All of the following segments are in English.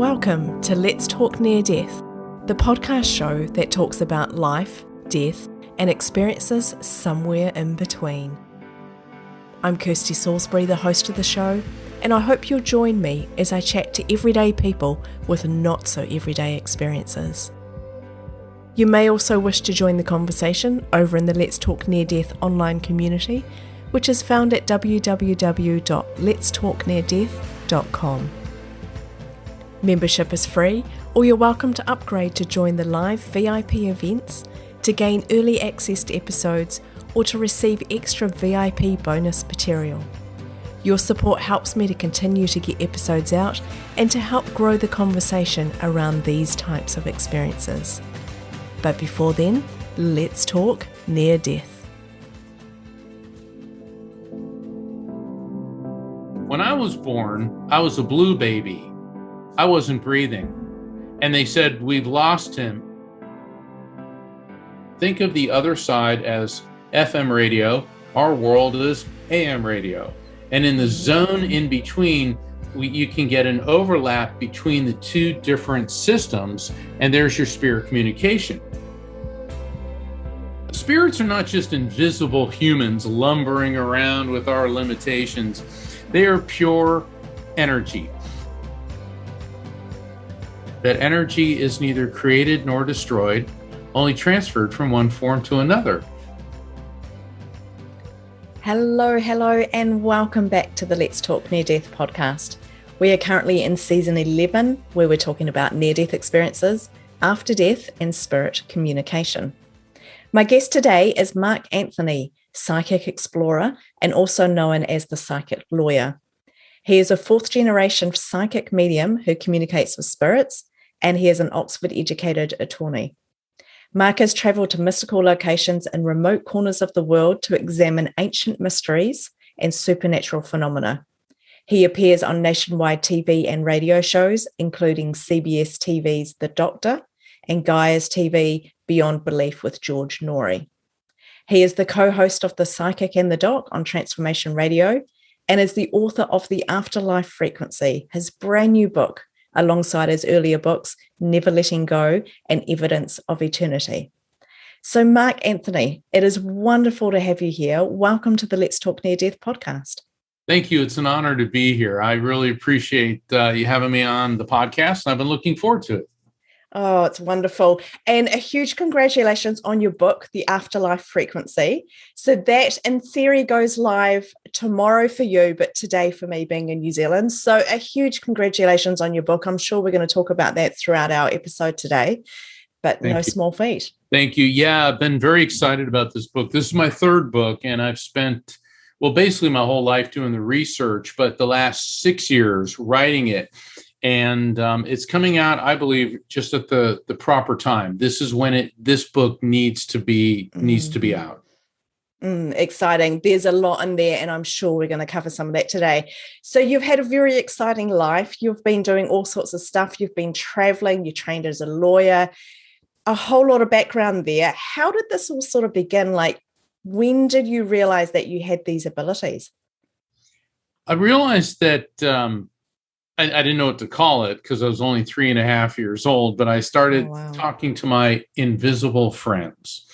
Welcome to Let's Talk Near Death, the podcast show that talks about life, death, and experiences somewhere in between. I'm Kirsty Salisbury, the host of the show, and I hope you'll join me as I chat to everyday people with not so everyday experiences. You may also wish to join the conversation over in the Let's Talk Near Death online community, which is found at www.letstalkneardeath.com. Membership is free, or you're welcome to upgrade to join the live VIP events, to gain early access to episodes, or to receive extra VIP bonus material. Your support helps me to continue to get episodes out and to help grow the conversation around these types of experiences. But before then, let's talk near death. When I was born, I was a blue baby. I wasn't breathing. And they said, we've lost him. Think of the other side as FM radio. Our world is AM radio. And in the zone in between, you can get an overlap between the two different systems, and there's your spirit communication. Spirits are not just invisible humans lumbering around with our limitations. They are pure energy. That energy is neither created nor destroyed, only transferred from one form to another. Hello, and welcome back to the Let's Talk Near Death podcast. We are currently in season 11, where we're talking about near-death experiences, after death, and spirit communication. My guest today is Mark Anthony, psychic explorer, and also known as the Psychic Lawyer. He is a fourth-generation psychic medium who communicates with spirits, and he is an Oxford-educated attorney. Mark has travelled to mystical locations in remote corners of the world to examine ancient mysteries and supernatural phenomena. He appears on nationwide TV and radio shows, including CBS TV's The Doctor and Gaia's TV Beyond Belief with George Noory. He is the co-host of The Psychic and the Doc on Transformation Radio and is the author of The Afterlife Frequency, his brand new book, alongside his earlier books, Never Letting Go and Evidence of Eternity. So Mark Anthony, it is wonderful to have you here. Welcome to the Let's Talk Near Death podcast. Thank you. It's an honor to be here. I really appreciate you having me on the podcast, and I've been looking forward to it. Oh, it's wonderful. And a huge congratulations on your book, The Afterlife Frequency. So that, in theory, goes live tomorrow for you, but today for me being in New Zealand. So a huge congratulations on your book. I'm sure we're going to talk about that throughout our episode today, but no small feat. Thank you. Yeah, I've been very excited about this book. This is my third book, and I've spent, basically my whole life doing the research, but the last 6 years writing it. And it's coming out, I believe, just at the proper time. This is when this book needs to be out. Exciting. There's a lot in there, and I'm sure we're going to cover some of that today. So you've had a very exciting life. You've been doing all sorts of stuff. You've been traveling. You trained as a lawyer. A whole lot of background there. How did this all sort of begin? Like, when did you realize that you had these abilities? I realized that I didn't know what to call it because I was only 3.5 years old, but I started talking to my invisible friends,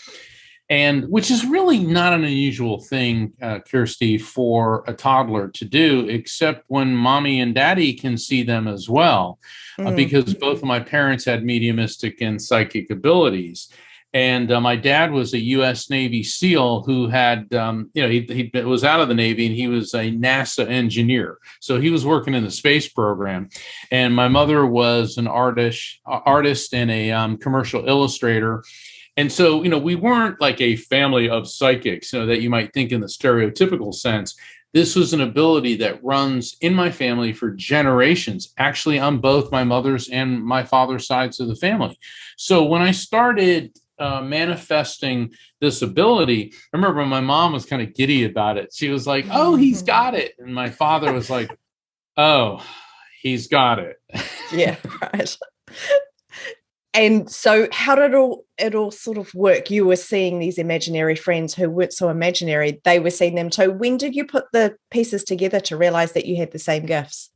and which is really not an unusual thing, Kirsty, for a toddler to do, except when mommy and daddy can see them as well, because both of my parents had mediumistic and psychic abilities. And my dad was a U.S. Navy SEAL who had, he was out of the Navy, and he was a NASA engineer. So he was working in the space program. And my mother was an artist and a commercial illustrator. And so, we weren't like a family of psychics, that you might think in the stereotypical sense. This was an ability that runs in my family for generations, actually on both my mother's and my father's sides of the family. So when I started manifesting this ability, I remember my mom was kind of giddy about it. She was like, "Oh, he's got it." And my father was like, "Oh, he's got it." Yeah, right. And so how did it all sort of work? You were seeing these imaginary friends who weren't so imaginary. They were seeing them too. When did you put the pieces together to realize that you had the same gifts?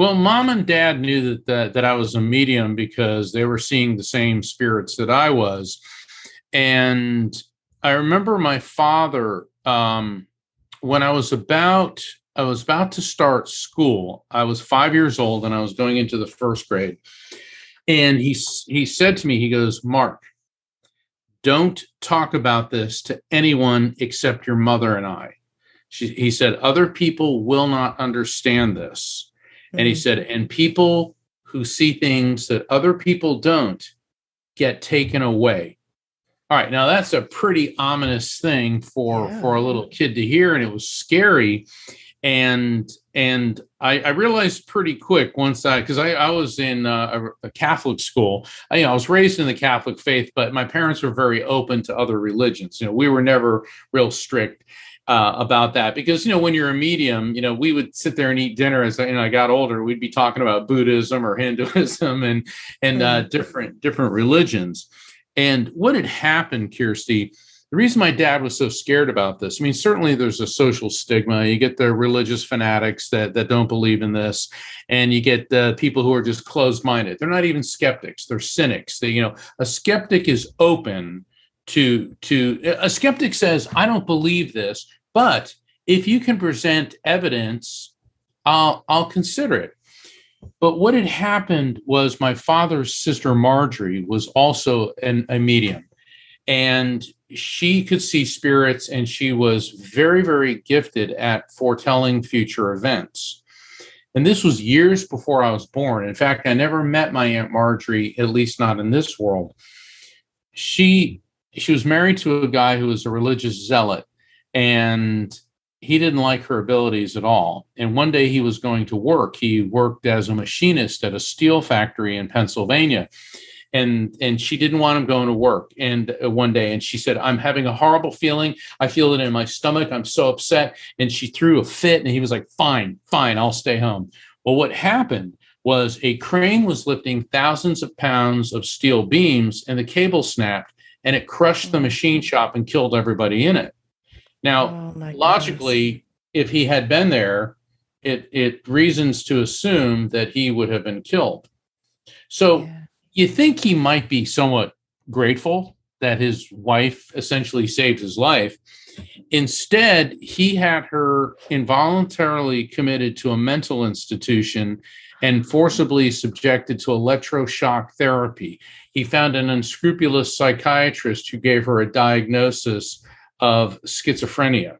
Well, mom and dad knew that I was a medium because they were seeing the same spirits that I was. And I remember my father, when I was about to start school. I was 5 years old and I was going into the first grade. And he said to me, he goes, "Mark, don't talk about this to anyone except your mother and I." He said, "Other people will not understand this." And he said, "And people who see things that other people don't get taken away." All right. Now that's a pretty ominous thing for a little kid to hear. And it was scary. And I realized pretty quick once because I was in a Catholic school. I was raised in the Catholic faith, but my parents were very open to other religions. We were never real strict about that because, when you're a medium, we would sit there and eat dinner as I got older. We'd be talking about Buddhism or Hinduism and different religions. And what had happened, Kirsty, the reason my dad was so scared about this, I mean, certainly there's a social stigma. You get the religious fanatics that don't believe in this, and you get the people who are just closed-minded. They're not even skeptics. They're cynics. A skeptic is open to a skeptic says, "I don't believe this, but if you can present evidence, I'll consider it." But what had happened was my father's sister Marjorie was also a medium, and she could see spirits, and she was very, very gifted at foretelling future events. And this was years before I was born. In fact, I never met my Aunt Marjorie, at least not in this world. She was married to a guy who was a religious zealot, and he didn't like her abilities at all. And one day he was going to work. He worked as a machinist at a steel factory in Pennsylvania. And she didn't want him going to work. And one day, and she said, "I'm having a horrible feeling. I feel it in my stomach. I'm so upset." And she threw a fit, and he was like, fine, I'll stay home. Well, what happened was a crane was lifting thousands of pounds of steel beams, and the cable snapped, and it crushed the machine shop and killed everybody in it. Now, logically, if he had been there, it reasons to assume that he would have been killed. So you think he might be somewhat grateful that his wife essentially saved his life. Instead, he had her involuntarily committed to a mental institution and forcibly subjected to electroshock therapy. He found an unscrupulous psychiatrist who gave her a diagnosis of schizophrenia.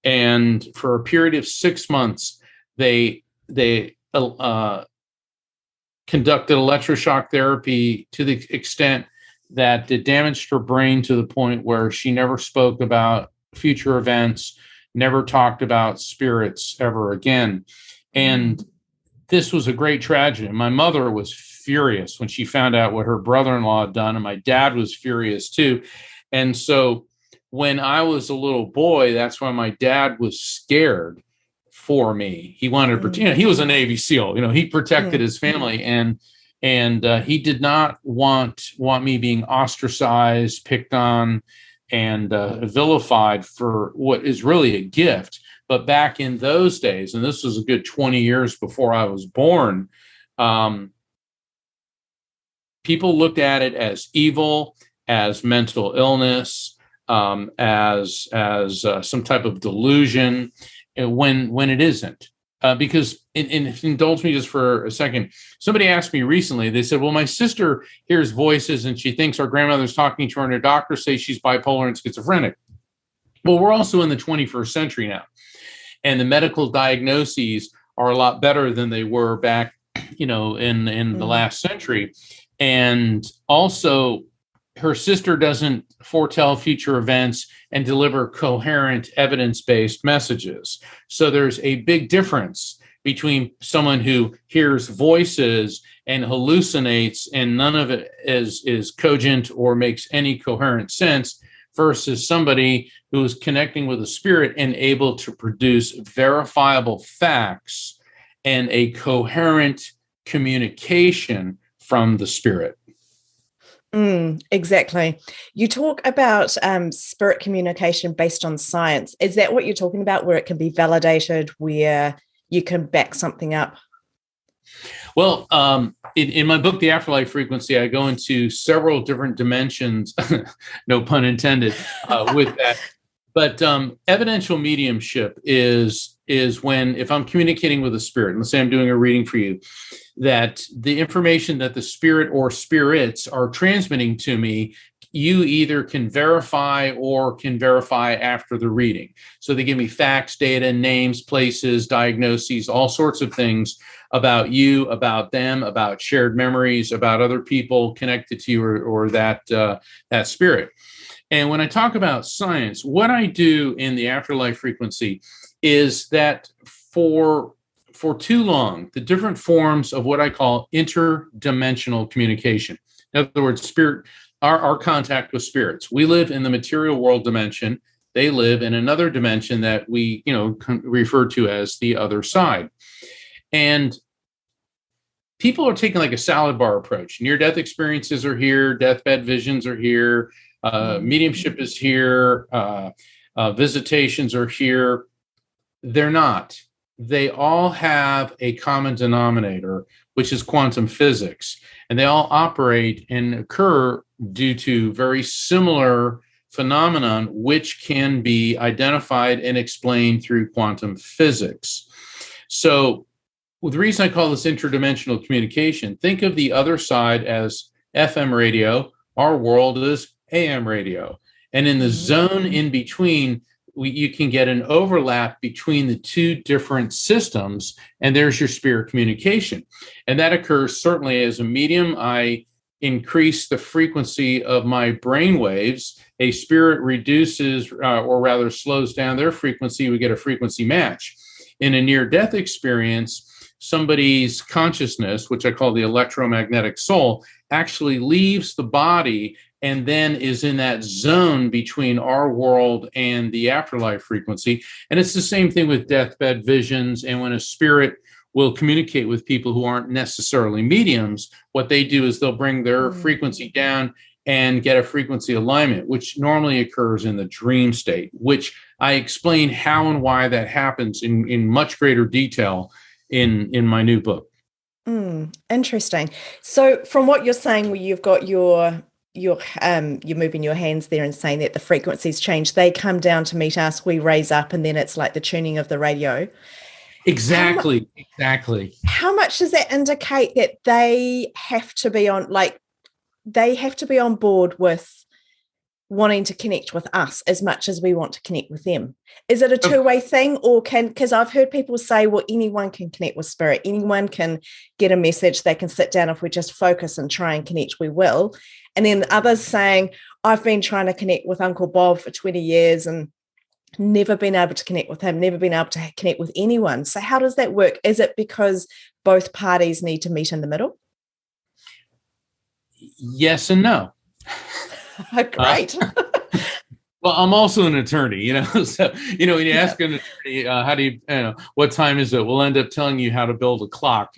And for a period of 6 months, they conducted electroshock therapy to the extent that it damaged her brain to the point where she never spoke about future events, never talked about spirits ever again. And this was a great tragedy. My mother was furious when she found out what her brother-in-law had done, and my dad was furious too. And so when I was a little boy, that's why my dad was scared for me. He wanted to protect, he was a Navy SEAL, he protected his family, and he did not want me being ostracized, picked on, and vilified for what is really a gift. But back in those days, and this was a good 20 years before I was born, people looked at it as evil, as mental illness, as some type of delusion, when it isn't. Because, and indulge me just for a second, somebody asked me recently, they said, "Well, my sister hears voices and she thinks our grandmother's talking to her, and her doctor says she's bipolar and schizophrenic." Well, we're also in the 21st century now, and the medical diagnoses are a lot better than they were back, in the last century. And also, her sister doesn't foretell future events and deliver coherent evidence-based messages. So there's a big difference between someone who hears voices and hallucinates and none of it is cogent or makes any coherent sense, versus somebody who is connecting with a spirit and able to produce verifiable facts and a coherent communication from the spirit. Exactly. You talk about spirit communication based on science. Is that what you're talking about, where it can be validated, where you can back something up? Well, in my book, The Afterlife Frequency, I go into several different dimensions, no pun intended, with that. But evidential mediumship is when, if I'm communicating with a spirit, let's say I'm doing a reading for you, that the information that the spirit or spirits are transmitting to me, you either can verify or can verify after the reading. So they give me facts, data, names, places, diagnoses, all sorts of things about you, about them, about shared memories, about other people connected to you or that spirit. And when I talk about science, what I do in the afterlife frequency is that for too long, the different forms of what I call interdimensional communication. In other words, spirit, our contact with spirits. We live in the material world dimension. They live in another dimension that we, refer to as the other side. And people are taking like a salad bar approach. Near-death experiences are here. Deathbed visions are here. Mediumship is here. Visitations are here. They're not. They all have a common denominator, which is quantum physics. And they all operate and occur due to very similar phenomenon, which can be identified and explained through quantum physics. So the reason I call this interdimensional communication, think of the other side as FM radio. Our world is AM radio. And in the zone in between, you can get an overlap between the two different systems, and there's your spirit communication. And that occurs certainly as a medium. I increase the frequency of my brain waves. A spirit reduces or rather slows down their frequency. We get a frequency match. In a near-death experience, somebody's consciousness, which I call the electromagnetic soul, actually leaves the body and then is in that zone between our world and the afterlife frequency. And it's the same thing with deathbed visions. And when a spirit will communicate with people who aren't necessarily mediums, what they do is they'll bring their frequency down and get a frequency alignment, which normally occurs in the dream state, which I explain how and why that happens in much greater detail in my new book. Interesting. So from what you're saying, where you've got you're moving your hands there and saying that the frequencies change, they come down to meet us, we raise up, and then it's like the tuning of the radio. Exactly. How much does that indicate that they have to be on, like, they have to be on board with wanting to connect with us as much as we want to connect with them? Is it a two-way thing, or because I've heard people say, well, anyone can connect with spirit, anyone can get a message, they can sit down, if we just focus and try and connect, we will. And then others saying, I've been trying to connect with Uncle Bob for 20 years and never been able to connect with him, never been able to connect with anyone. So how does that work? Is it because both parties need to meet in the middle? Yes and no. Great. Well, I'm also an attorney, so, when you ask an attorney, how do you, what time is it? We'll end up telling you how to build a clock,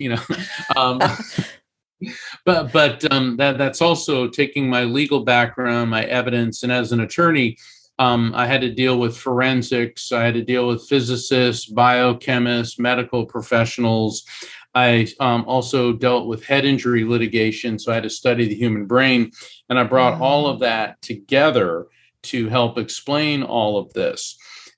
but that's also taking my legal background, my evidence. And as an attorney, I had to deal with forensics. I had to deal with physicists, biochemists, medical professionals. I also dealt with head injury litigation, so I had to study the human brain, and I brought all of that together to help explain all of this.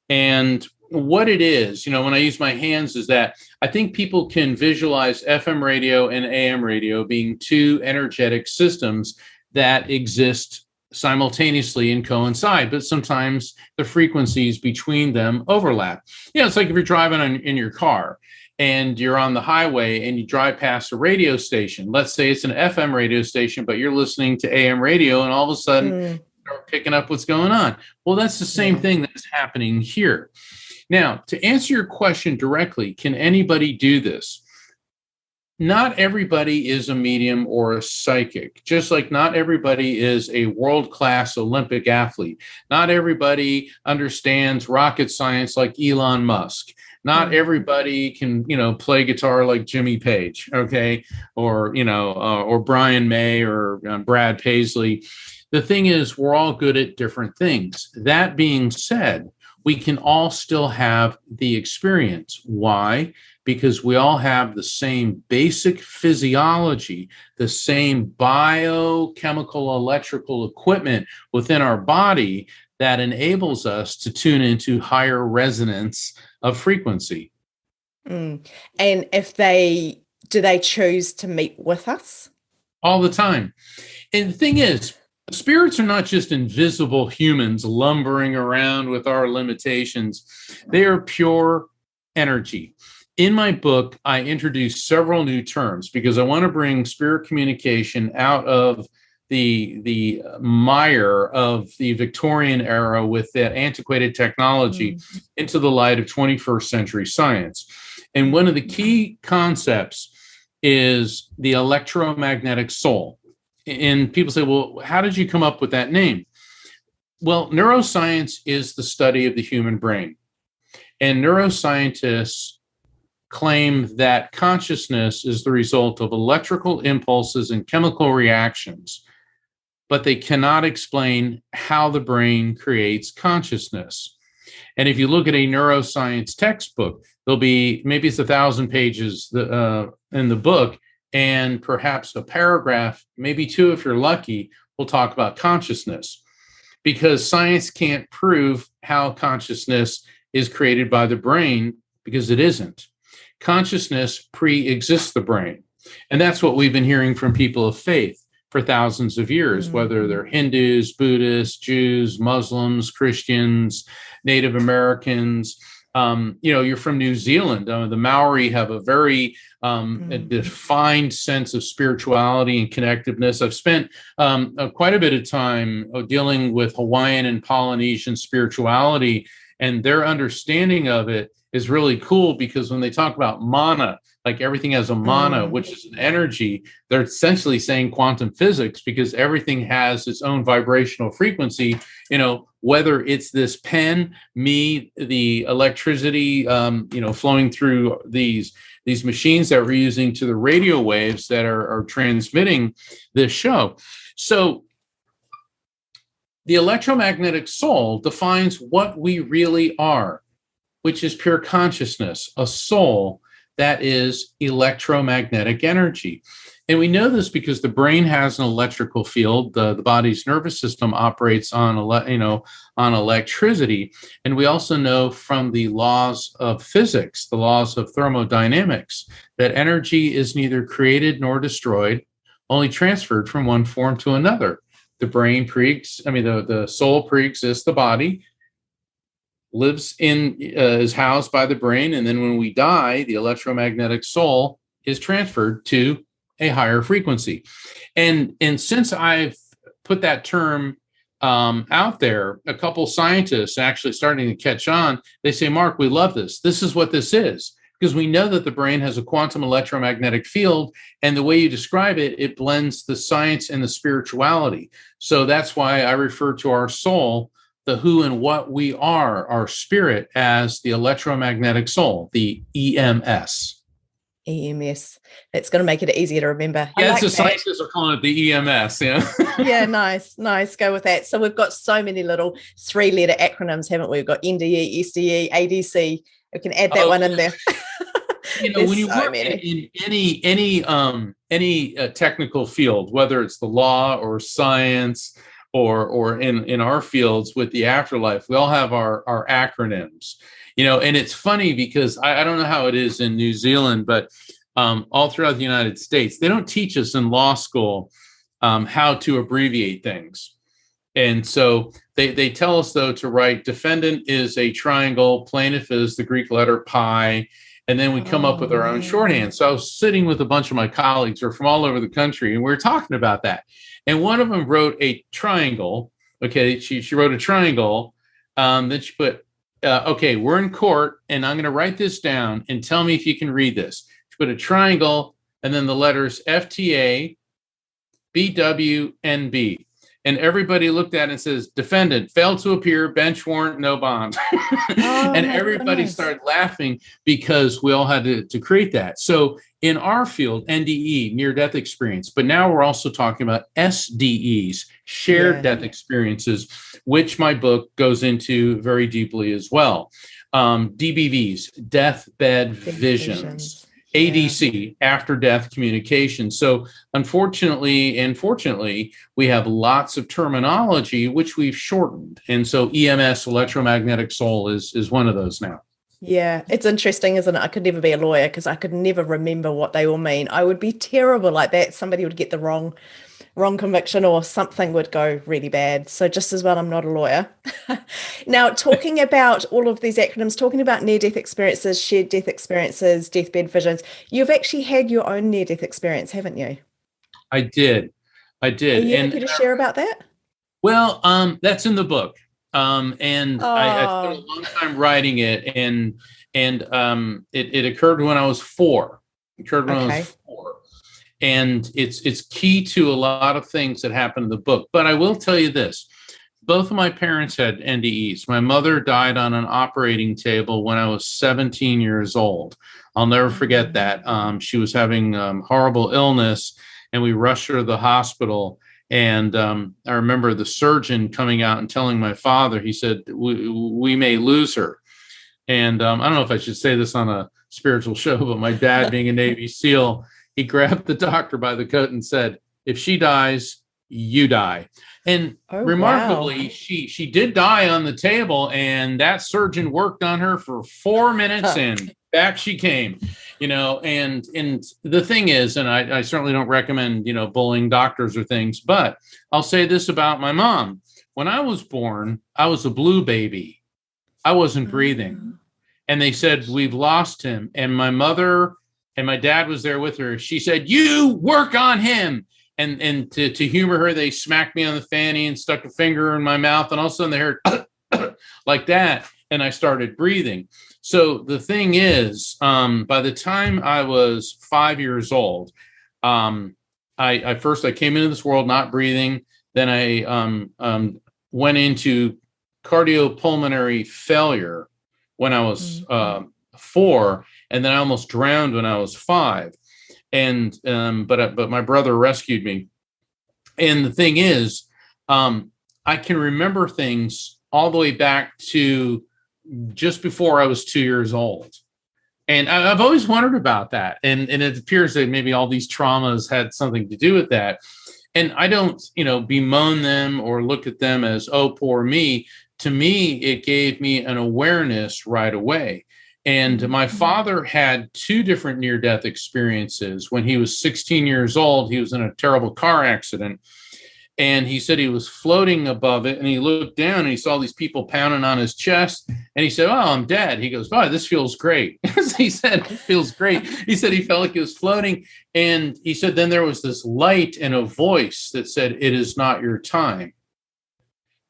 And what it is, when I use my hands, is that I think people can visualize FM radio and AM radio being two energetic systems that exist simultaneously and coincide, but sometimes the frequencies between them overlap. It's like if you're driving in your car and you're on the highway and you drive past a radio station. Let's say it's an FM radio station, but you're listening to AM radio, and all of a sudden start picking up what's going on. Well, that's the same thing that's happening here. Now, to answer your question directly, can anybody do this? Not everybody is a medium or a psychic, just like not everybody is a world-class Olympic athlete. Not everybody understands rocket science like Elon Musk. Not everybody can, play guitar like Jimmy Page, okay, or Brian May or Brad Paisley. The thing is, we're all good at different things. That being said, we can all still have the experience. Why? Because we all have the same basic physiology, the same biochemical electrical equipment within our body that enables us to tune into higher resonance of frequency. And do they choose to meet with us? All the time. And the thing is, spirits are not just invisible humans lumbering around with our limitations. They are pure energy. In my book, I introduce several new terms because I want to bring spirit communication out of the mire of the Victorian era with that antiquated technology into the light of 21st century science. And one of the key concepts is the electromagnetic soul. And people say, well, how did you come up with that name? Well, neuroscience is the study of the human brain. And neuroscientists claim that consciousness is the result of electrical impulses and chemical reactions, but they cannot explain how the brain creates consciousness. And if you look at a neuroscience textbook, there'll be, maybe it's 1,000 pages in the book, and perhaps a paragraph, maybe two if you're lucky, will talk about consciousness, because science can't prove how consciousness is created by the brain, because it isn't. Consciousness pre-exists the brain. And that's what we've been hearing from people of faith for thousands of years, whether they're Hindus, Buddhists, Jews, Muslims, Christians, Native Americans. You're from New Zealand. The Maori have a very a defined sense of spirituality and connectiveness. I've spent quite a bit of time dealing with Hawaiian and Polynesian spirituality, and their understanding of it is really cool, because when they talk about mana, like everything has a mana, which is an energy, they're essentially saying quantum physics, because everything has its own vibrational frequency. Whether it's this pen, me, the electricity, flowing through these machines that we're using, to the radio waves that are transmitting this show. So the electromagnetic soul defines what we really are, which is pure consciousness, a soul that is electromagnetic energy. And we know this because the brain has an electrical field. The body's nervous system operates on electricity. And we also know from the laws of physics, the laws of thermodynamics, that energy is neither created nor destroyed, only transferred from one form to another. The soul pre-exists the body, is housed by the brain, and then when we die, the electromagnetic soul is transferred to a higher frequency. And since I've put that term out there, a couple scientists actually starting to catch on. They say, Mark, we love this. This is what this is, because we know that the brain has a quantum electromagnetic field, and the way you describe it, it blends the science and the spirituality. So that's why I refer to our soul, the who and what we are, our spirit, as the electromagnetic soul, the EMS. EMS. That's going to make it easier to remember. Yeah, the scientists are calling it the EMS. Yeah. Yeah, nice. Go with that. So we've got so many little 3-letter acronyms, haven't we? We've got NDE, SDE, ADC. We can add that one in there. When you work in any technical field, whether it's the law or science, or in our fields with the afterlife, we all have our acronyms, and it's funny because I don't know how it is in New Zealand, but all throughout the United States, they don't teach us in law school how to abbreviate things. And so they tell us, though, to write defendant is a triangle, plaintiff is the Greek letter pi, and then we come up with our own shorthand. So I was sitting with a bunch of my colleagues who are from all over the country, and we were talking about that. And one of them wrote a triangle. Okay, she wrote a triangle. Then she put, okay, we're in court, and I'm going to write this down, and tell me if you can read this. She put a triangle, and then the letters FTA, BW, and B. And everybody looked at it and says, defendant, failed to appear, bench warrant, no bond. And everybody started laughing because we all had to create that. So in our field, NDE, near-death experience, but now we're also talking about SDEs, shared death experiences, which my book goes into very deeply as well. DBVs, deathbed visions. ADC, after death communication. So unfortunately and fortunately, we have lots of terminology which we've shortened. And so EMS, electromagnetic soul, is one of those now. Yeah, it's interesting, isn't it? I could never be a lawyer because I could never remember what they all mean. I would be terrible like that. Somebody would get the wrong conviction or something would go really bad. So just as well, I'm not a lawyer. Now, talking about all of these acronyms, talking about near-death experiences, shared death experiences, deathbed visions, you've actually had your own near-death experience, haven't you? I did. Are you happy to share about that? Well, that's in the book. I spent a long time writing it, and it occurred when I was 4. It occurred when I was 4. And it's key to a lot of things that happen in the book. But I will tell you this. Both of my parents had NDEs. My mother died on an operating table when I was 17 years old. I'll never forget that. She was having horrible illness, and we rushed her to the hospital. And I remember the surgeon coming out and telling my father, he said, we may lose her. And I don't know if I should say this on a spiritual show, but my dad, being a Navy SEAL, he grabbed the doctor by the coat and said, if she dies, you die. And remarkably, she did die on the table, and that surgeon worked on her for 4 minutes and back she came, and the thing is, and I certainly don't recommend, bullying doctors or things, but I'll say this about my mom. When I was born, I was a blue baby. I wasn't breathing. And they said, we've lost him. And my mother and my dad was there with her. She said, you work on him. And to humor her, they smacked me on the fanny and stuck a finger in my mouth. And all of a sudden they heard like that. And I started breathing. So the thing is, by the time I was 5 years old, I came into this world not breathing. Then I went into cardiopulmonary failure when I was 4. And then I almost drowned when I was 5. And but my brother rescued me. And the thing is, I can remember things all the way back to just before I was 2 years old. And I've always wondered about that. And it appears that maybe all these traumas had something to do with that. And I don't, bemoan them or look at them as, oh, poor me. To me, it gave me an awareness right away. And my father had 2 different near-death experiences. When he was 16 years old, he was in a terrible car accident. And he said he was floating above it, and he looked down and he saw these people pounding on his chest. And he said, oh, I'm dead. He goes, oh, this feels great. He said, it feels great. He said he felt like he was floating. And he said, then there was this light and a voice that said, it is not your time.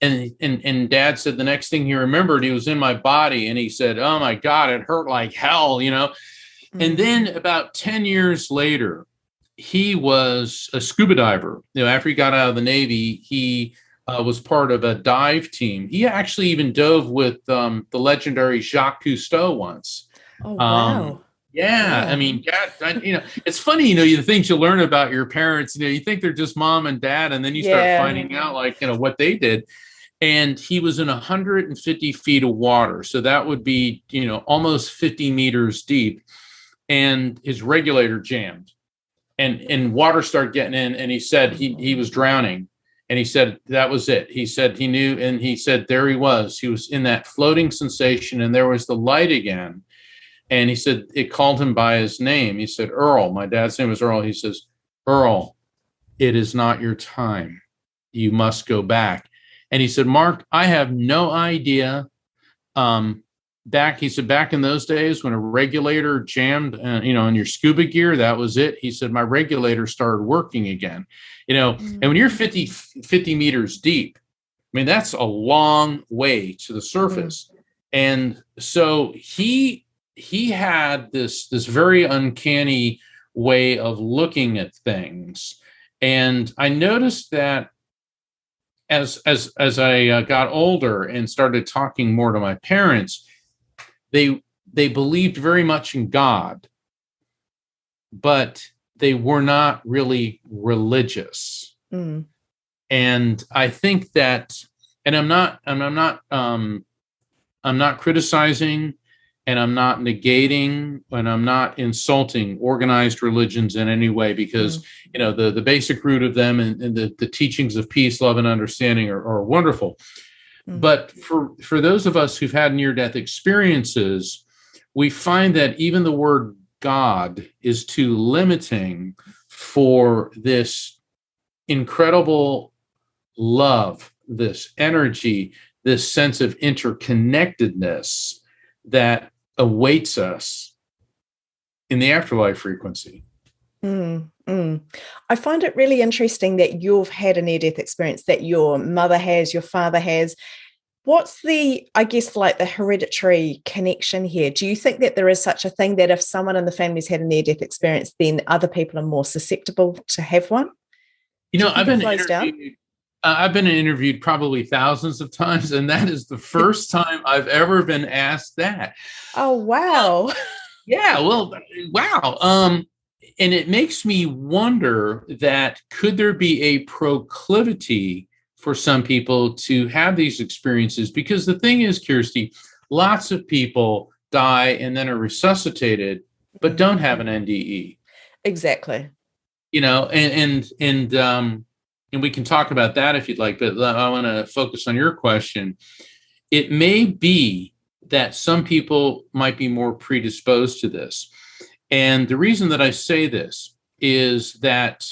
And Dad said the next thing he remembered, he was in my body, and he said, oh my God, it hurt like hell, And then about 10 years later, he was a scuba diver. After he got out of the Navy, he was part of a dive team. He actually even dove with the legendary Jacques Cousteau once. Oh, wow. Yeah. I mean, Dad, it's funny, the things you learn about your parents, you think they're just mom and dad, and then you start finding out what they did. And he was in 150 feet of water. So that would be, almost 50 meters deep. And his regulator jammed. And water started getting in. And he said he was drowning. And he said that was it. He said he knew. And he said there he was. He was in that floating sensation. And there was the light again. And he said it called him by his name. He said, Earl. My dad's name was Earl. He says, Earl, it is not your time. You must go back. And he said, Mark, I have no idea. Back in those days when a regulator jammed, in your scuba gear, that was it. He said, my regulator started working again, and when you're 50 meters deep, I mean, that's a long way to the surface. And so he had this very uncanny way of looking at things. And I noticed that as I got older and started talking more to my parents, they believed very much in God, but they were not really religious. And I think that And I'm not criticizing, and I'm not negating, and I'm not insulting organized religions in any way, because the basic root of them and the teachings of peace, love, and understanding are wonderful. But for those of us who've had near-death experiences, we find that even the word God is too limiting for this incredible love, this energy, this sense of interconnectedness that awaits us in the afterlife frequency. I find it really interesting that you've had a near-death experience, that your mother has, your father has. What's the, I guess, like the hereditary connection here? Do you think that there is such a thing that if someone in the family's had a near-death experience, then other people are more susceptible to have one? I've been interviewed probably thousands of times, and that is the first time I've ever been asked that. Oh, wow. Yeah, well, wow. And it makes me wonder that could there be a proclivity for some people to have these experiences? Because the thing is, Kirsty, lots of people die and then are resuscitated, but don't have an NDE. Exactly. And we can talk about that if you'd like, but I want to focus on your question. It may be that some people might be more predisposed to this. And the reason that I say this is that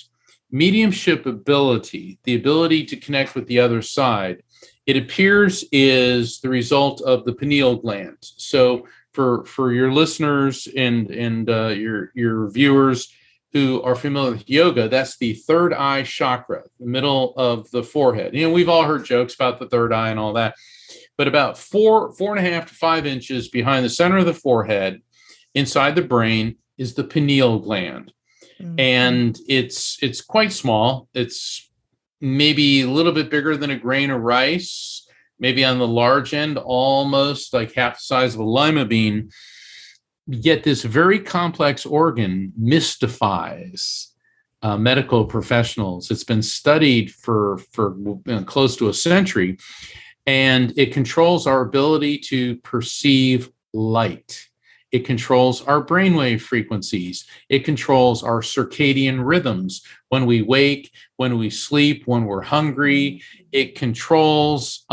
mediumship ability, the ability to connect with the other side, it appears is the result of the pineal gland. So for your listeners and your viewers who are familiar with yoga, that's the third eye chakra, the middle of the forehead. We've all heard jokes about the third eye and all that, but about 4.5 to 5 inches behind the center of the forehead, inside the brain, is the pineal gland. And it's quite small. It's maybe a little bit bigger than a grain of rice, maybe on the large end, almost like half the size of a lima bean. Yet this very complex organ mystifies medical professionals. It's been studied for close to a century, and it controls our ability to perceive light. It controls our brainwave frequencies. It controls our circadian rhythms, when we wake, when we sleep, when we're hungry. It controls,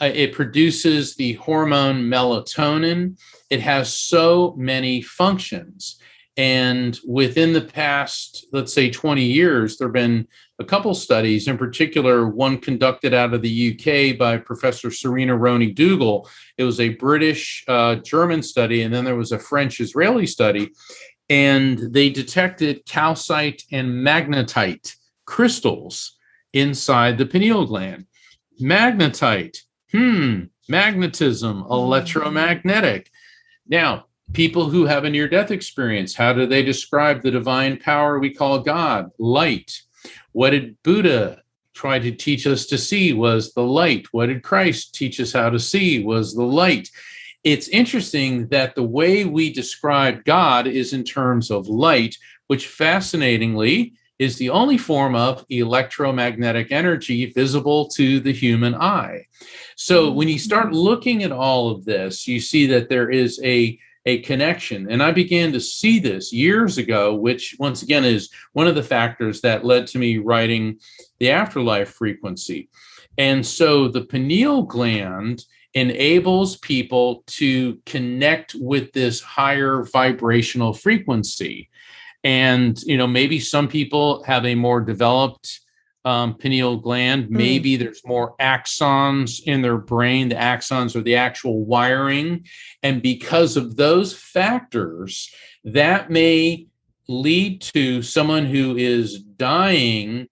it produces the hormone melatonin. It has so many functions. And within the past, let's say 20 years, there have been a couple studies, in particular, one conducted out of the UK by Professor Serena Roney-Dougal. It was a British-German study, and then there was a French-Israeli study, and they detected calcite and magnetite crystals inside the pineal gland. Magnetite, magnetism, electromagnetic. Now, people who have a near-death experience, how do they describe the divine power we call God? Light. What did Buddha try to teach us to see? Was the light. What did Christ teach us how to see? Was the light. It's interesting that the way we describe God is in terms of light, which fascinatingly is the only form of electromagnetic energy visible to the human eye. So when you start looking at all of this, you see that there is a connection. And I began to see this years ago, which once again is one of the factors that led to me writing The Afterlife Frequency. And so the pineal gland enables people to connect with this higher vibrational frequency. And, maybe some people have a more developed pineal gland. Maybe there's more axons in their brain. The axons are the actual wiring. And because of those factors, that may lead to someone who is dying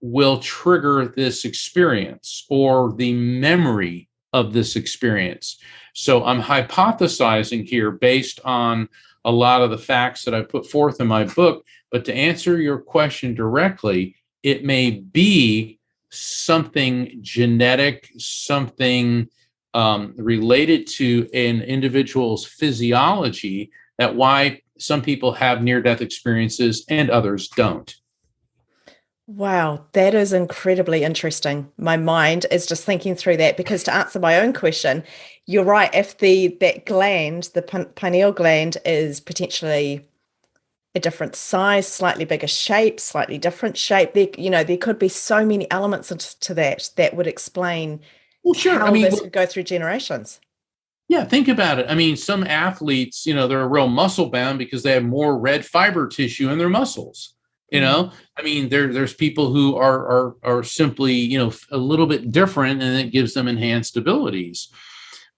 will trigger this experience or the memory of this experience. So I'm hypothesizing here based on a lot of the facts that I put forth in my book. But to answer your question directly, it may be something genetic, something related to an individual's physiology, that why some people have near-death experiences and others don't. Wow, that is incredibly interesting. My mind is just thinking through that because to answer my own question, you're right. If that gland, the pineal gland, is potentially a different size, slightly bigger shape, slightly different shape, there could be so many elements to that would explain Well, sure. I how mean, this could go through generations. yeah, think about it. I mean, some athletes, they're real muscle bound because they have more red fiber tissue in their muscles. I mean, there's people who are simply, a little bit different, and it gives them enhanced abilities.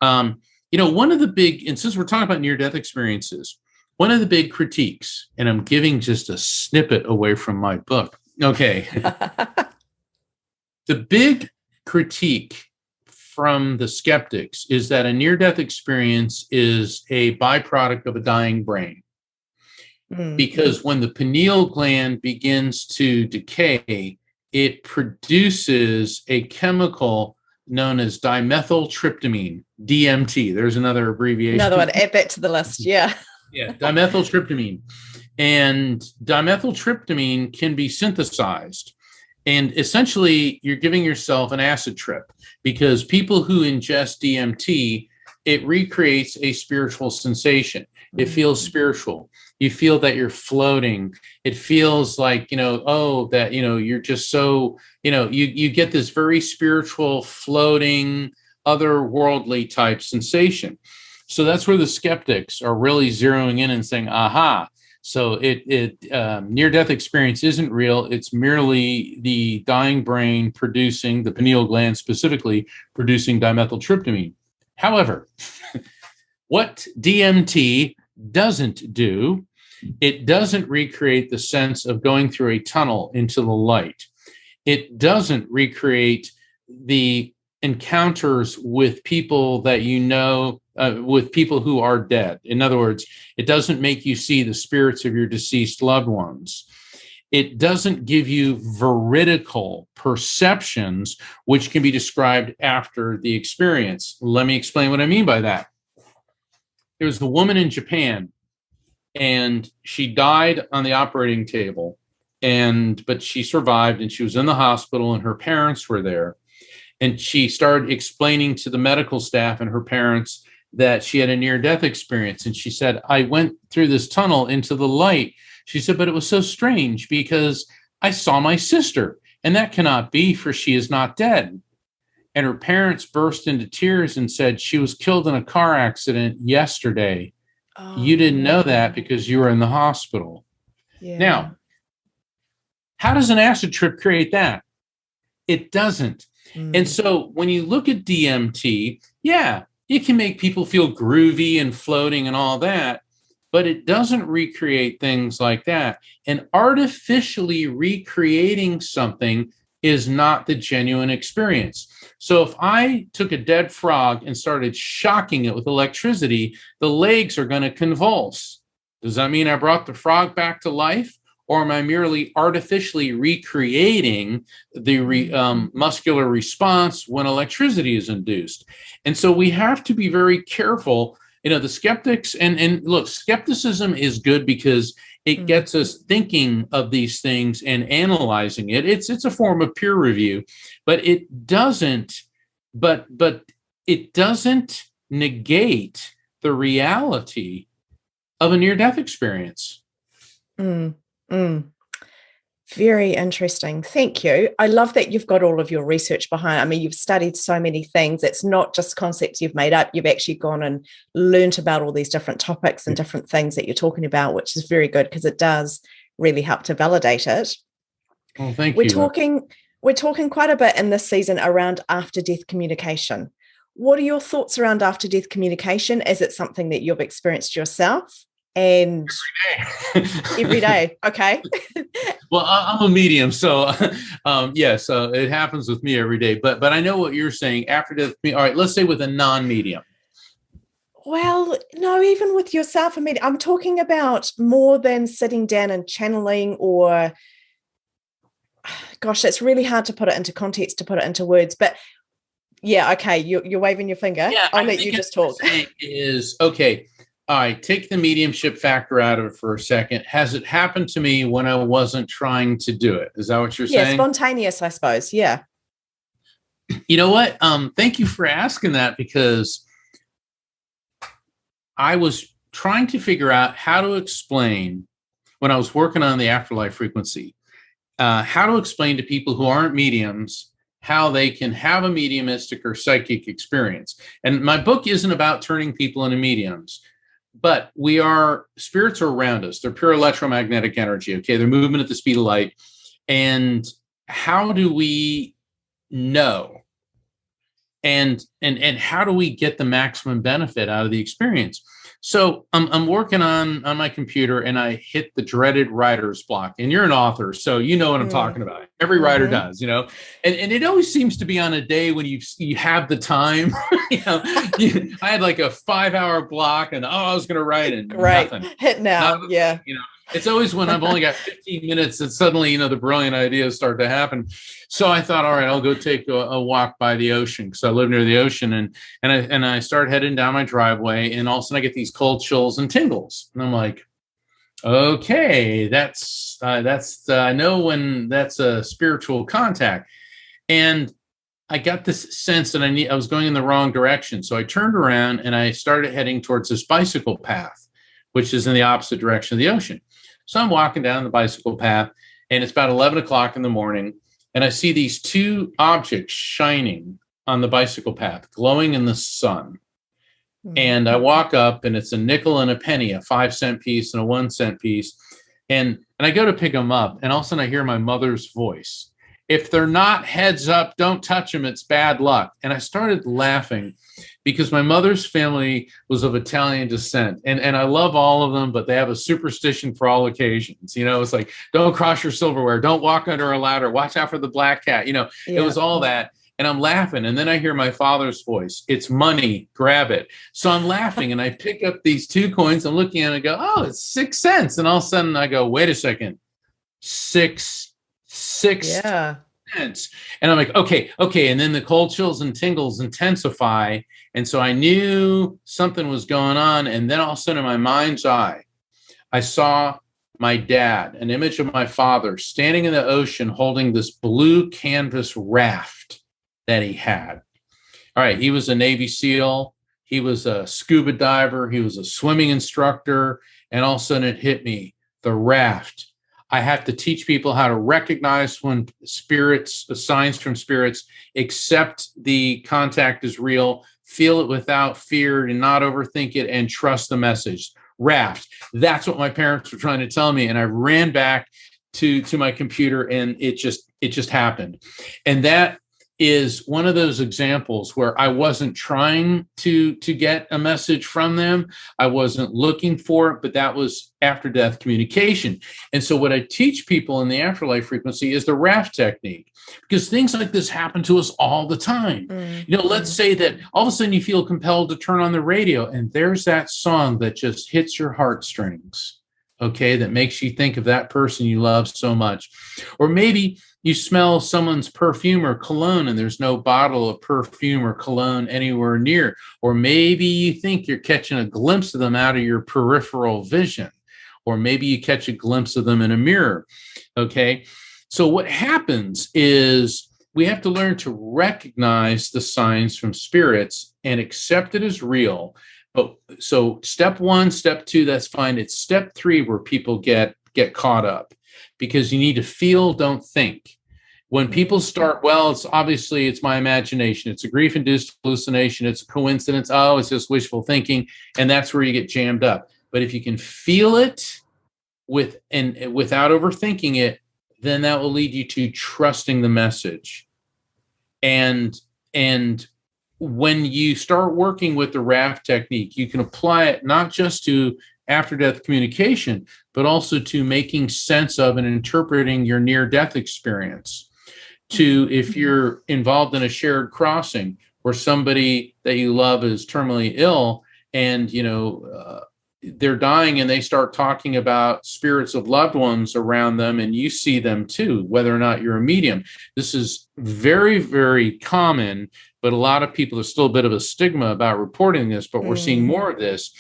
One of the big, and since we're talking about near-death experiences, one of the big critiques, and I'm giving just a snippet away from my book. Okay. The big critique from the skeptics is that a near-death experience is a byproduct of a dying brain. Because when the pineal gland begins to decay, it produces a chemical known as dimethyltryptamine, DMT. There's another abbreviation. Another one, add that to the list. Yeah. Yeah, dimethyltryptamine. And dimethyltryptamine can be synthesized. And essentially, you're giving yourself an acid trip because people who ingest DMT, it recreates a spiritual sensation. It feels spiritual. You feel that you're floating. It feels like, you're just so, you get this very spiritual, floating, otherworldly type sensation. So that's where the skeptics are really zeroing in and saying, aha. So near-death experience isn't real. It's merely the dying brain producing, the pineal gland specifically, producing dimethyltryptamine. However, what DMT doesn't do, it doesn't recreate the sense of going through a tunnel into the light. It doesn't recreate the encounters with people that with people who are dead. In other words, it doesn't make you see the spirits of your deceased loved ones. It doesn't give you veridical perceptions, which can be described after the experience. Let me explain what I mean by that. There was a woman in Japan, and she died on the operating table, but she survived, and she was in the hospital, and her parents were there. And she started explaining to the medical staff and her parents that she had a near-death experience. And she said, I went through this tunnel into the light. She said, but it was so strange because I saw my sister, and that cannot be, for she is not dead. And her parents burst into tears and said, she was killed in a car accident yesterday. Oh, you didn't know that because you were in the hospital. Yeah. Now, how does an acid trip create that? It doesn't. And so when you look at DMT, yeah, it can make people feel groovy and floating and all that, but it doesn't recreate things like that. And artificially recreating something is not the genuine experience. So if I took a dead frog and started shocking it with electricity, the legs are going to convulse. Does that mean I brought the frog back to life? Or am I merely artificially recreating the muscular response when electricity is induced? And so we have to be very careful. The skeptics, and look, skepticism is good because it gets us thinking of these things and analyzing it. It's a form of peer review, but it doesn't negate the reality of a near-death experience. Very interesting. Thank you. I love that you've got all of your research behind. I mean, you've studied so many things. It's not just concepts you've made up. You've actually gone and learnt about all these different topics and different things that you're talking about, which is very good because it does really help to validate it. Well, thank you. We're talking quite a bit in this season around after-death communication. What are your thoughts around after-death communication? Is it something that you've experienced yourself? And every day. Okay. Well, I'm a medium, so yes, it happens with me every day. But I know what you're saying. After death, all right. Let's say with a non-medium. Well, no, even with yourself, I mean, I'm talking about more than sitting down and channeling, or, gosh, it's really hard to put it into context, to put it into words. But yeah, okay, you're waving your finger. Yeah, I'll let you just talk. Is okay. all right, take the mediumship factor out of it for a second. Has it happened to me when I wasn't trying to do it? Is that what you're saying? Yeah, spontaneous, I suppose. Yeah. You know what? Thank you for asking that, because I was trying to figure out how to explain, when I was working on the afterlife frequency, how to explain to people who aren't mediums how they can have a mediumistic or psychic experience. And my book isn't about turning people into mediums, but spirits are around us. They're pure electromagnetic energy. Okay. They're moving at the speed of light. And how do we know? And how do we get the maximum benefit out of the experience? So I'm working on my computer, and I hit the dreaded writer's block. And you're an author, so you know what I'm talking about. Every writer does, and it always seems to be on a day when you have the time. I had like a 5-hour block, and I was going to write, and nothing. Hit now, yeah. It's always when I've only got 15 minutes that suddenly, the brilliant ideas start to happen. So I thought, all right, I'll go take a walk by the ocean, because I live near the ocean. And I start heading down my driveway, and all of a sudden I get these cold chills and tingles. And I'm like, okay, that's I know when that's a spiritual contact. And I got this sense that I was going in the wrong direction. So I turned around and I started heading towards this bicycle path, which is in the opposite direction of the ocean. So I'm walking down the bicycle path, and it's about 11 o'clock in the morning, and I see these two objects shining on the bicycle path, glowing in the sun. Mm-hmm. And I walk up, and it's a nickel and a penny, a 5-cent piece and a 1-cent piece. And I go to pick them up, and all of a sudden I hear my mother's voice. If they're not heads up, don't touch them. It's bad luck. And I started laughing, because my mother's family was of Italian descent. And I love all of them, but they have a superstition for all occasions. It's like, don't cross your silverware. Don't walk under a ladder. Watch out for the black cat. It was all that. And I'm laughing. And then I hear my father's voice. It's money. Grab it. So I'm laughing, and I pick up these 2 coins. I'm looking at it and go, oh, it's 6 cents. And all of a sudden I go, wait a second. 6 cents. And I'm like, okay. And then the cold chills and tingles intensify. And so I knew something was going on. And then all of a sudden, in my mind's eye, I saw my dad, an image of my father, standing in the ocean holding this blue canvas raft that he had. All right. He was a Navy SEAL. He was a scuba diver. He was a swimming instructor. And all of a sudden it hit me, the raft. I have to teach people how to recognize when signs from spirits, accept the contact is real, feel it without fear, and not overthink it, and trust the message. Raft. That's what my parents were trying to tell me. And I ran back to my computer, and it just happened. And that is one of those examples where I wasn't trying to get a message from them. I wasn't looking for it, but that was after death communication. And so what I teach people in the afterlife frequency is the raft technique, because things like this happen to us all the time. Mm-hmm. Let's say that all of a sudden you feel compelled to turn on the radio, and there's that song that just hits your heartstrings. Okay, that makes you think of that person you love so much. Or maybe you smell someone's perfume or cologne, and there's no bottle of perfume or cologne anywhere near. Or maybe you think you're catching a glimpse of them out of your peripheral vision. Or maybe you catch a glimpse of them in a mirror. Okay, so what happens is we have to learn to recognize the signs from spirits and accept it as real. But so step 1, step 2, that's fine. It's step 3 where people get caught up, because you need to feel, don't think. When people start, well, it's my imagination. It's a grief-induced hallucination. It's a coincidence. Oh, it's just wishful thinking. And that's where you get jammed up. But if you can feel it without overthinking it, then that will lead you to trusting the message. And when you start working with the raft technique, you can apply it not just to after-death communication, but also to making sense of and interpreting your near-death experience. To if you're involved in a shared crossing where somebody that you love is terminally ill, and they're dying, and they start talking about spirits of loved ones around them, and you see them too, whether or not you're a medium. This is very, very common, but a lot of people, there's still a bit of a stigma about reporting this, but we're seeing more of this.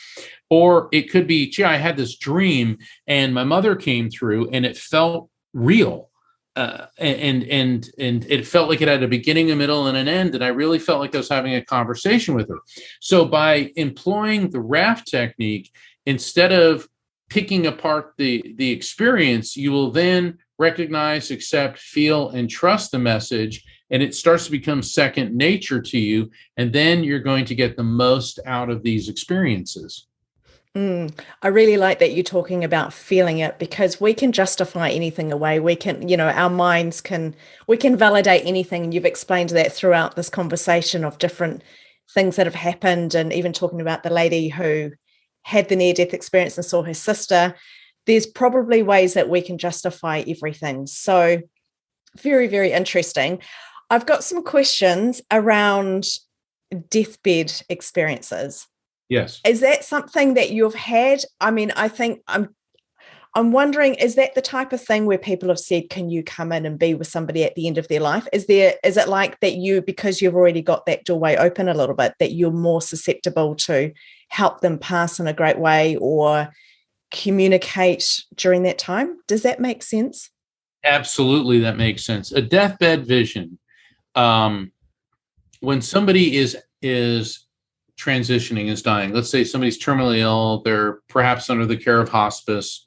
Or it could be, gee, I had this dream and my mother came through and it felt real. And it felt like it had a beginning, a middle, and an end. And I really felt like I was having a conversation with her. So by employing the raft technique, instead of picking apart the experience, you will then recognize, accept, feel, and trust the message. And it starts to become second nature to you. And then you're going to get the most out of these experiences. I really like that you're talking about feeling it, because we can justify anything away. We can, our minds we can validate anything. And you've explained that throughout this conversation of different things that have happened, and even talking about the lady who had the near-death experience and saw her sister. There's probably ways that we can justify everything. So very, very interesting. I've got some questions around deathbed experiences. Yes. Is that something that you've had? I mean, I think I'm wondering, is that the type of thing where people have said, can you come in and be with somebody at the end of their life? Is it like that because you've already got that doorway open a little bit, that you're more susceptible to help them pass in a great way or communicate during that time? Does that make sense? Absolutely, that makes sense. A deathbed vision, when somebody is transitioning, is dying. Let's say somebody's terminally ill, they're perhaps under the care of hospice,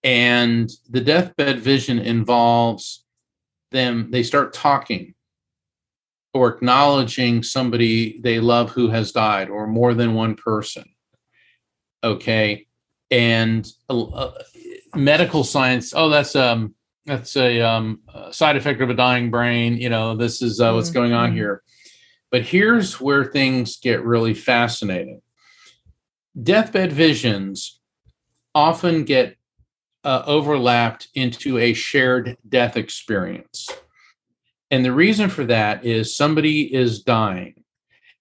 and the deathbed vision involves them, they start talking or acknowledging somebody they love who has died, or more than one person. Okay. And medical science, that's a side effect of a dying brain. This is what's going on here. But here's where things get really fascinating. Deathbed visions often get overlapped into a shared death experience. And the reason for that is somebody is dying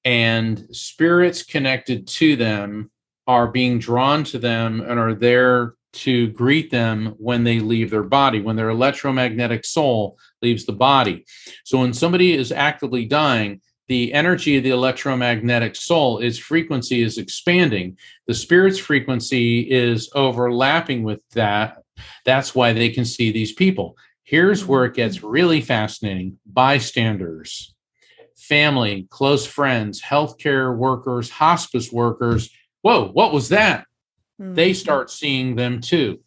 and spirits connected to them are being drawn to them and are there to greet them when they leave their body, when their electromagnetic soul leaves the body. So when somebody is actively dying, the energy of the electromagnetic soul, its frequency is expanding. The spirit's frequency is overlapping with that. That's why they can see these people. Here's where it gets really fascinating. Bystanders, family, close friends, healthcare workers, hospice workers. Whoa, what was that? They start seeing them too.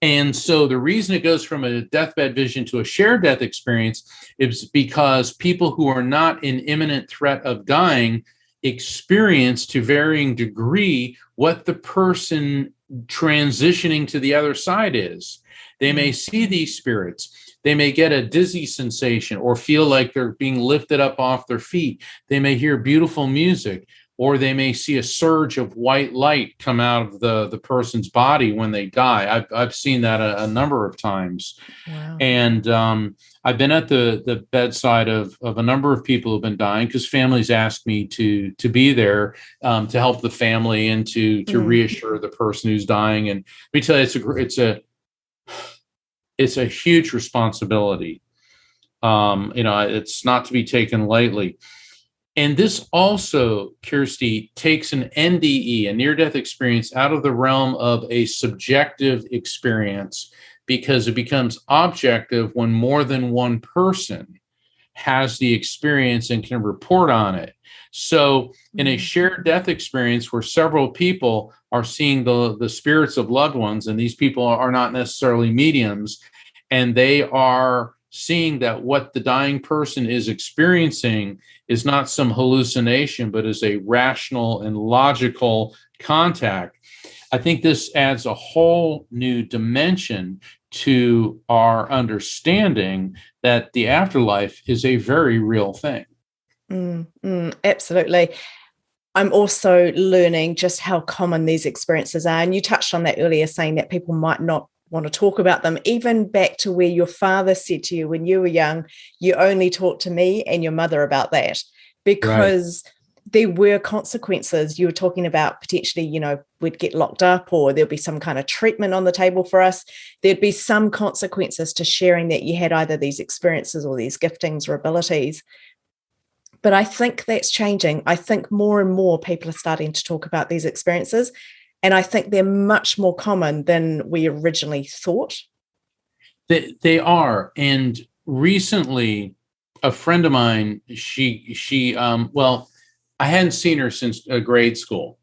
And so the reason it goes from a deathbed vision to a shared death experience is because people who are not in imminent threat of dying experience to varying degree what the person transitioning to the other side is. They may see these spirits. They may get a dizzy sensation or feel like they're being lifted up off their feet. They may hear beautiful music, or they may see a surge of white light come out of the person's body when they die. I've seen that a number of times. Wow. And I've been at the bedside of a number of people who've been dying, because families ask me to be there to help the family and to reassure the person who's dying. And let me tell you, it's a huge responsibility. It's not to be taken lightly. And this also, Kirsty, takes an NDE, a near-death experience, out of the realm of a subjective experience, because it becomes objective when more than one person has the experience and can report on it. So in a shared death experience where several people are seeing the spirits of loved ones, and these people are not necessarily mediums, and they are seeing that what the dying person is experiencing is not some hallucination, but is a rational and logical contact. I think this adds a whole new dimension to our understanding that the afterlife is a very real thing. Absolutely. I'm also learning just how common these experiences are. And you touched on that earlier, saying that people might not want to talk about them, even back to where your father said to you when you were young, you only talk to me and your mother about that, because there were consequences. You were talking about potentially, we'd get locked up, or there'd be some kind of treatment on the table for us. There'd be some consequences to sharing that you had either these experiences or these giftings or abilities. But I think that's changing. I think more and more people are starting to talk about these experiences. And I think they're much more common than we originally thought. They are. And recently, a friend of mine, well, I hadn't seen her since grade school.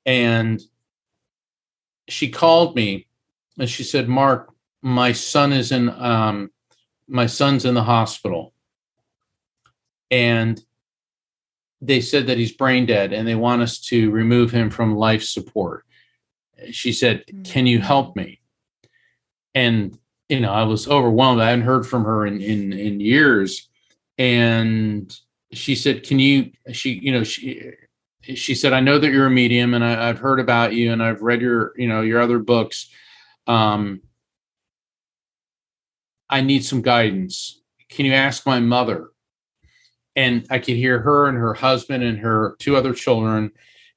And she called me and she said, Mark, my son's in the hospital. And they said that he's brain dead and they want us to remove him from life support. She said, can you help me? And, I was overwhelmed. I hadn't heard from her in years. And she said, she said, I know that you're a medium and I've heard about you and I've read your other books. I need some guidance. Can you ask my mother? And I could hear her and her husband and her 2 other children,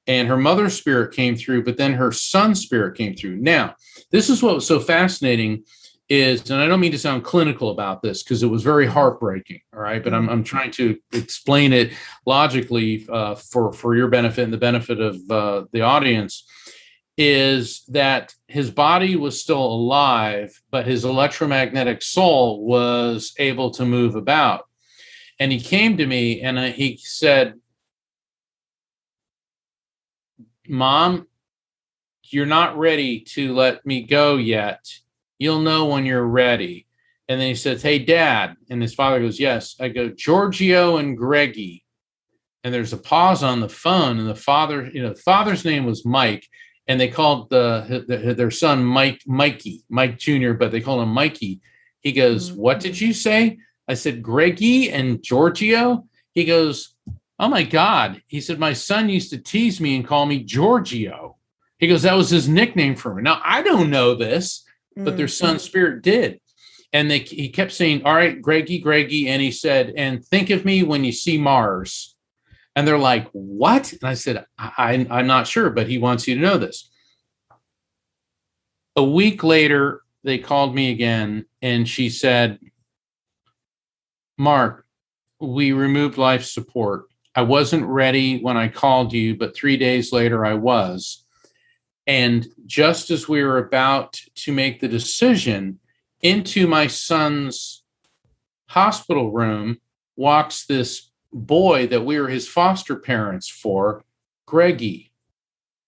and her mother's spirit came through, but then her son's spirit came through. Now, this is what was so fascinating is, and I don't mean to sound clinical about this because it was very heartbreaking, all right, but I'm trying to explain it logically for your benefit and the benefit of the audience, is that his body was still alive, but his electromagnetic soul was able to move about. And he came to me and he said, Mom, you're not ready to let me go yet. You'll know when you're ready. And then he says, hey, Dad. And his father goes, yes. I go, Giorgio and Greggy. And there's a pause on the phone. And the father, the father's name was Mike. And they called their son Mike Jr., but they called him Mikey. He goes, what did you say? I said, Greggy and Giorgio. He goes, oh, my God. He said, my son used to tease me and call me Giorgio. He goes, that was his nickname for me. Now, I don't know this, but their son spirit did. And he kept saying, all right, Greggy. And he said, and think of me when you see Mars. And they're like, what? And I said, I'm not sure, but he wants you to know this. A week later, they called me again, and she said, Mark, we removed life support. I wasn't ready when I called you, but 3 days later I was. And just as we were about to make the decision, into my son's hospital room walks this boy that we were his foster parents for, Greggy.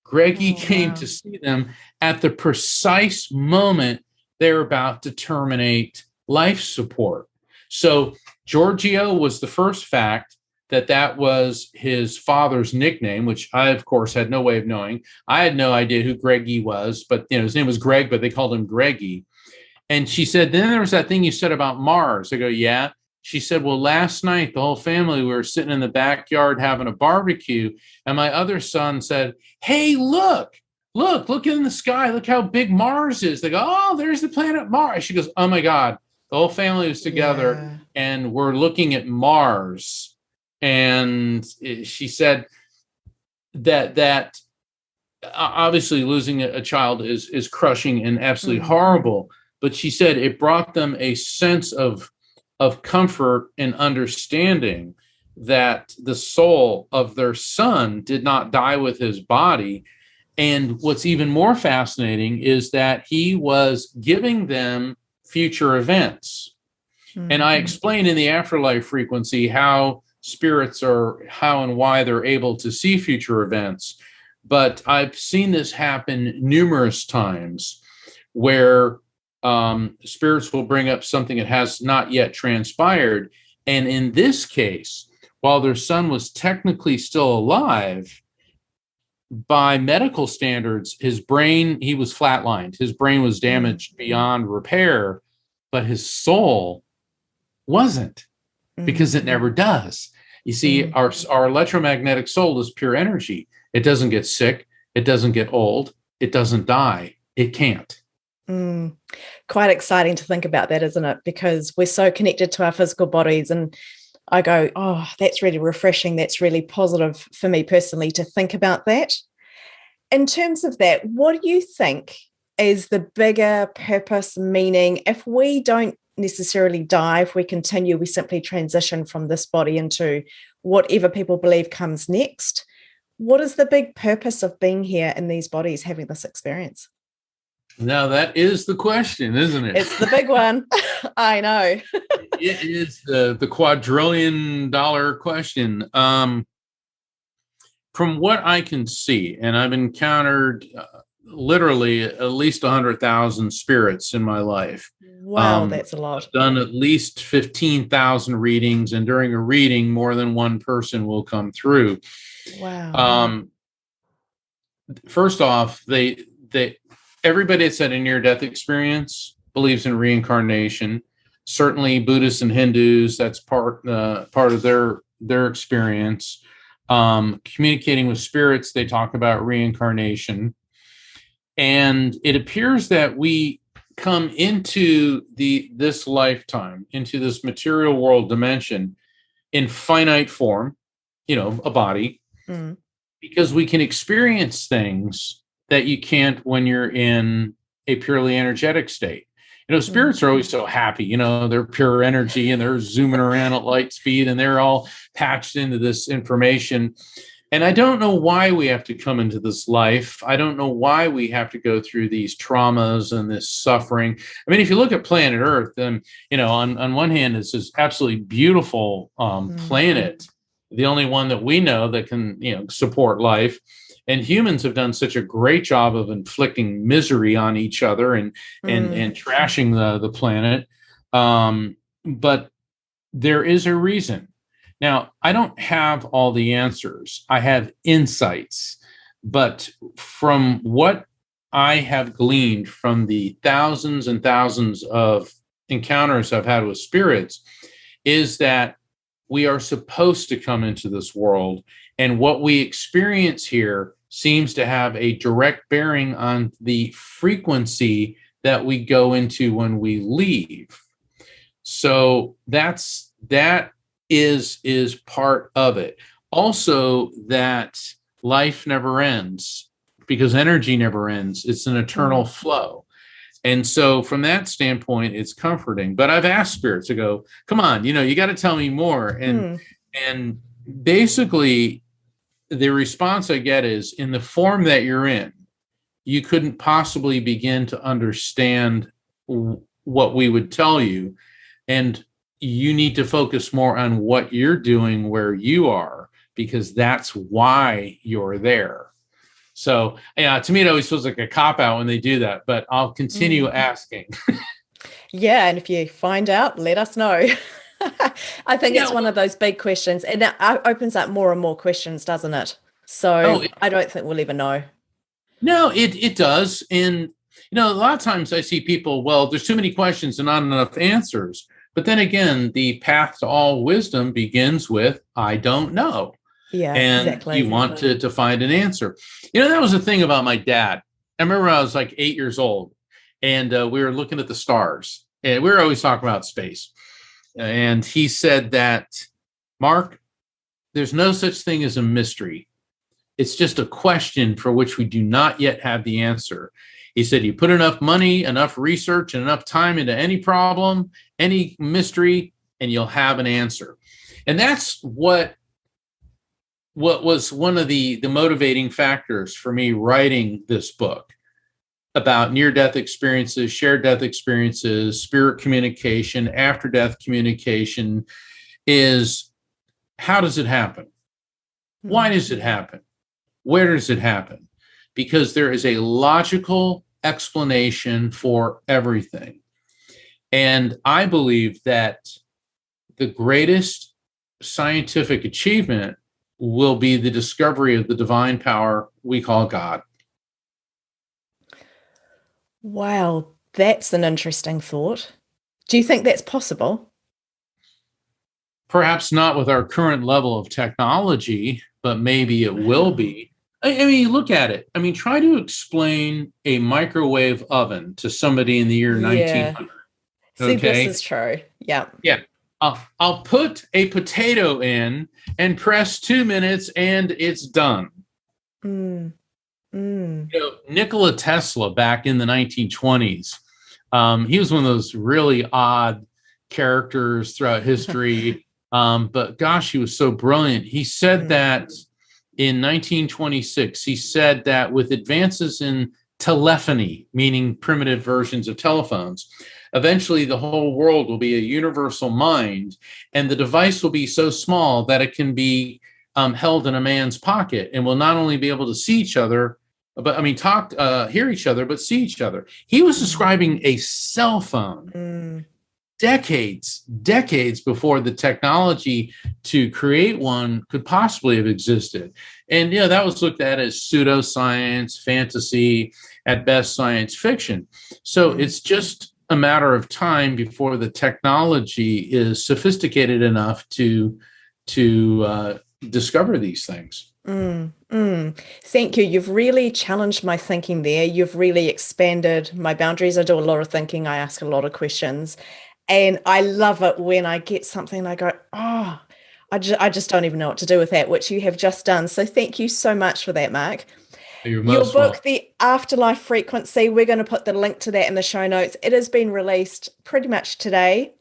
Greggy came to see them at the precise moment they're about to terminate life support. So Giorgio was the first fact that was his father's nickname, which I, of course, had no way of knowing. I had no idea who Greggy was, but his name was Greg, but they called him Greggy. And she said, then there was that thing you said about Mars. I go, yeah. She said, well, last night, the whole family, we were sitting in the backyard having a barbecue. And my other son said, hey, look in the sky. Look how big Mars is. They go, oh, there's the planet Mars. She goes, oh, my God. The whole family was together and we're looking at Mars. And she said that obviously losing a child is crushing and absolutely horrible. But she said it brought them a sense of comfort and understanding that the soul of their son did not die with his body. And what's even more fascinating is that he was giving them future events. And I explain in the afterlife frequency how spirits are, how and why they're able to see future events. But I've seen this happen numerous times where spirits will bring up something that has not yet transpired. And in this case, while their son was technically still alive, by medical standards, his brain, he was flatlined. His brain was damaged beyond repair, but his soul wasn't, because it never does. You see, our electromagnetic soul is pure energy. It doesn't get sick. It doesn't get old. It doesn't die. It can't. Quite exciting to think about that, isn't it? Because we're so connected to our physical bodies. And I go, oh, that's really refreshing. That's really positive for me personally to think about that. In terms of that, what do you think is the bigger purpose, meaning, if we don't necessarily die, if we continue, we simply transition from this body into whatever people believe comes next? What is the big purpose of being here in these bodies, having this experience? Now, that is the question, isn't it? It's the big one. I know. It is the quadrillion dollar question. From what I can see, and I've encountered literally at least 100,000 spirits in my life. Wow, that's a lot. I've done at least 15,000 readings, and during a reading, more than one person will come through. Wow. First off, everybody that's had a near-death experience believes in reincarnation. Certainly, Buddhists and Hindus, that's part of their experience. Communicating with spirits, they talk about reincarnation. And it appears that we come into this lifetime, into this material world dimension in finite form, a body, because we can experience things that you can't when you're in a purely energetic state. Spirits are always so happy, they're pure energy and they're zooming around at light speed and they're all patched into this information. And I don't know why we have to come into this life. I don't know why we have to go through these traumas and this suffering. I mean, if you look at planet Earth, then, on one hand, it's this absolutely beautiful planet, the only one that we know that can, support life. And humans have done such a great job of inflicting misery on each other and trashing the planet. But there is a reason. Now, I don't have all the answers. I have insights. But from what I have gleaned from the thousands and thousands of encounters I've had with spirits is that we are supposed to come into this world. And what we experience here seems to have a direct bearing on the frequency that we go into when we leave. So that is part of it. Also, that life never ends because energy never ends. It's an eternal flow. And so from that standpoint, it's comforting. But I've asked spirits to go, come on, you got to tell me more. And basically, the response I get is, in the form that you're in, you couldn't possibly begin to understand what we would tell you. And you need to focus more on what you're doing where you are, because that's why you're there. So, to me, it always feels like a cop-out when they do that, but I'll continue asking. Yeah, and if you find out, let us know. I think it's one of those big questions, and it opens up more and more questions, doesn't it? So I don't think we'll ever know. No, it does. And, a lot of times I see people, well, there's too many questions and not enough answers. But then again, the path to all wisdom begins with, I don't know. Yeah, and exactly. You want to find an answer. That was the thing about my dad. I remember I was like 8 years old, and we were looking at the stars, and we were always talking about space. And he said that, Mark, there's no such thing as a mystery. It's just a question for which we do not yet have the answer. He said, you put enough money, enough research, and enough time into any problem, any mystery, and you'll have an answer. And that's what was one of the motivating factors for me writing this book about near-death experiences, shared death experiences, spirit communication, after-death communication, is how does it happen? Why does it happen? Where does it happen? Because there is a logical explanation for everything. And I believe that the greatest scientific achievement will be the discovery of the divine power we call God. Wow, that's an interesting thought. Do you think that's possible? Perhaps not with our current level of technology, but maybe it will be. I mean, look at it. I mean, try to explain a microwave oven to somebody in the year 1900. See, this is true. Yeah. Yeah. I'll put a potato in and press 2 minutes and it's done. Nikola Tesla back in the 1920s, he was one of those really odd characters throughout history. But gosh, he was so brilliant. He said that in 1926. He said that with advances in telephony, meaning primitive versions of telephones, eventually the whole world will be a universal mind, and the device will be so small that it can be held in a man's pocket and will not only be able to see each other, but hear each other, but see each other. He was describing a cell phone decades before the technology to create one could possibly have existed. And, that was looked at as pseudoscience, fantasy, at best science fiction. So it's just a matter of time before the technology is sophisticated enough to discover these things. Thank you. You've really challenged my thinking there. You've really expanded my boundaries. I do a lot of thinking. I ask a lot of questions. And I love it when I get something and I go, oh, I just don't even know what to do with that, which you have just done. So thank you so much for that, Mark. Your book, welcome. The Afterlife Frequency, we're going to put the link to that in the show notes. It has been released pretty much today,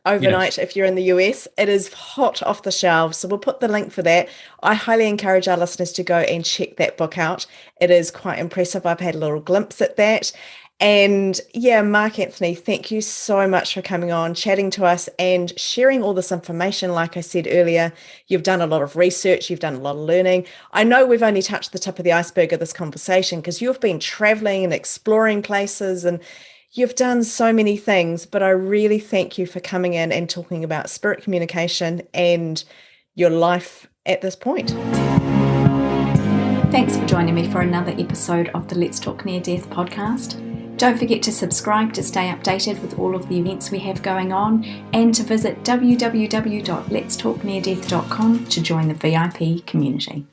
overnight. Yes. If you're in the US, it is hot off the shelves. So we'll put the link for that. I highly encourage our listeners to go and check that book out. It is quite impressive. I've had a little glimpse at that. And Mark Anthony, thank you so much for coming on, chatting to us and sharing all this information. Like I said earlier, you've done a lot of research, you've done a lot of learning. I know we've only touched the tip of the iceberg of this conversation because you've been traveling and exploring places and you've done so many things, but I really thank you for coming in and talking about spirit communication and your life at this point. Thanks for joining me for another episode of the Let's Talk Near Death podcast. Don't forget to subscribe to stay updated with all of the events we have going on and to visit www.letstalkneardeath.com to join the VIP community.